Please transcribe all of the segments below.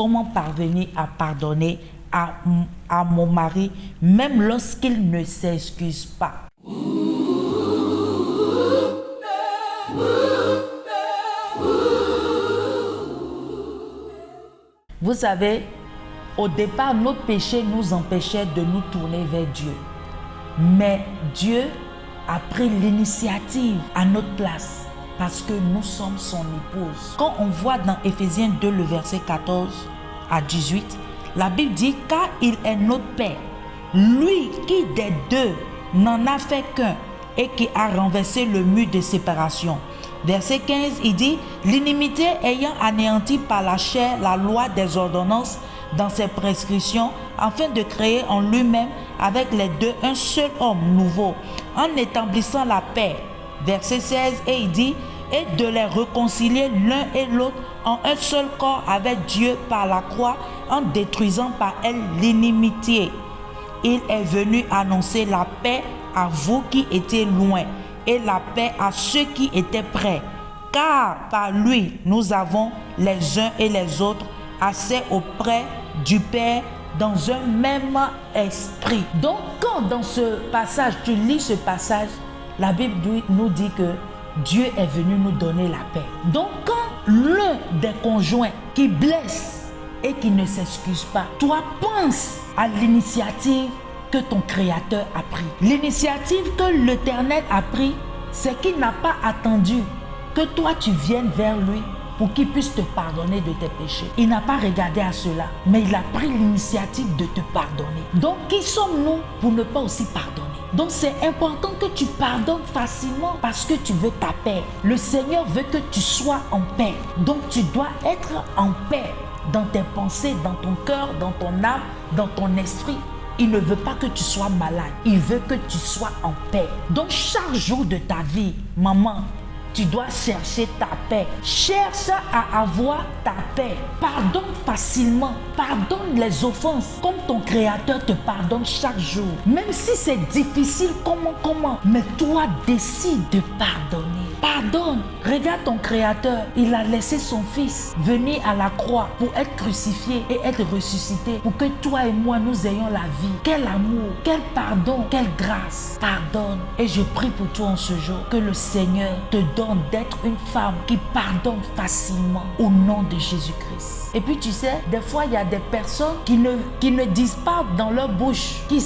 comment parvenir à pardonner à mon mari, même lorsqu'il ne s'excuse pas. Vous savez, au départ, notre péché nous empêchait de nous tourner vers Dieu. Mais Dieu a pris l'initiative à notre place parce que nous sommes son épouse. Quand on voit dans Éphésiens 2, le verset 14 à 18, la Bible dit « Car il est notre Père, lui qui des deux n'en a fait qu'un et qui a renversé le mur de séparation. » Verset 15, il dit « L'inimité ayant anéanti par la chair la loi des ordonnances dans ses prescriptions, afin de créer en lui-même avec les deux un seul homme nouveau, en établissant la paix. » Verset 16, et il dit « Et de les réconcilier l'un et l'autre en un seul corps avec Dieu par la croix, en détruisant par elle l'inimitié. Il est venu annoncer la paix à vous qui étiez loin, et la paix à ceux qui étaient près. Car par lui, nous avons les uns et les autres accès auprès du Père dans un même esprit. » Donc, quand dans ce passage, tu lis ce passage, la Bible nous dit que Dieu est venu nous donner la paix. Donc, quand l'un des conjoints qui blesse et qui ne s'excuse pas, toi pense à l'initiative que ton Créateur a pris. L'initiative que l'Éternel a pris, c'est qu'il n'a pas attendu que toi tu viennes vers lui pour qu'il puisse te pardonner de tes péchés. Il n'a pas regardé à cela, mais il a pris l'initiative de te pardonner. Donc, qui sommes-nous pour ne pas aussi pardonner? Donc, c'est important que tu pardonnes facilement parce que tu veux ta paix. Le Seigneur veut que tu sois en paix. Donc, tu dois être en paix dans tes pensées, dans ton cœur, dans ton âme, dans ton esprit. Il ne veut pas que tu sois malade. Il veut que tu sois en paix. Donc, chaque jour de ta vie, maman, tu dois chercher ta paix. Cherche à avoir ta paix. Pardonne facilement. Pardonne les offenses comme ton Créateur te pardonne chaque jour. Même si c'est difficile, comment? Mais toi, décide de pardonner. Pardonne. Regarde ton Créateur. Il a laissé son Fils venir à la croix pour être crucifié et être ressuscité pour que toi et moi, nous ayons la vie. Quel amour, quel pardon, quelle grâce. Pardonne. Et je prie pour toi en ce jour que le Seigneur te donne d'être une femme qui pardonne facilement au nom de Jésus-Christ. Et puis tu sais, des fois il y a des personnes qui ne disent pas dans leur bouche, qui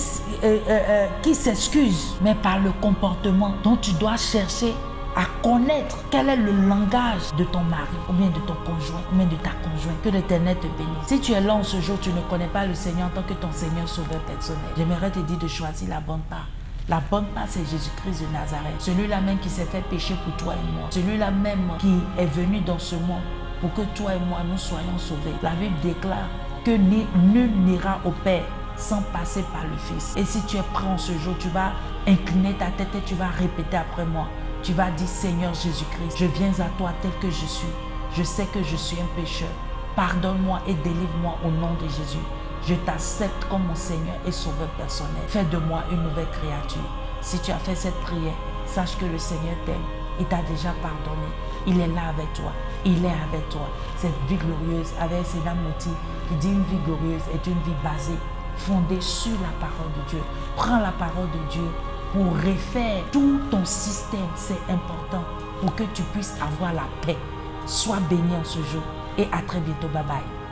s'excusent, mais par le comportement. Donc tu dois chercher à connaître quel est le langage de ton mari, ou bien de ton conjoint, ou bien de ta conjointe. Que l'Éternel te bénisse. Si tu es là en ce jour, tu ne connais pas le Seigneur en tant que ton Seigneur sauveur personnel, j'aimerais te dire de choisir la bonne part. La bonne part, c'est Jésus-Christ de Nazareth. Celui-là même qui s'est fait pécher pour toi et moi. Celui-là même qui est venu dans ce monde pour que toi et moi, nous soyons sauvés. La Bible déclare que nul n'ira au Père sans passer par le Fils. Et si tu es prêt en ce jour, tu vas incliner ta tête et tu vas répéter après moi. Tu vas dire, Seigneur Jésus-Christ, je viens à toi tel que je suis. Je sais que je suis un pécheur. Pardonne-moi et délivre-moi au nom de Jésus. Je t'accepte comme mon Seigneur et Sauveur personnel. Fais de moi une nouvelle créature. Si tu as fait cette prière, sache que le Seigneur t'aime. Il t'a déjà pardonné. Il est là avec toi. Il est avec toi. Cette vie glorieuse, avec Sénat Mouti, qui dit une vie glorieuse est une vie basée, fondée sur la parole de Dieu. Prends la parole de Dieu pour refaire tout ton système. C'est important pour que tu puisses avoir la paix. Sois béni en ce jour et à très bientôt. Bye bye.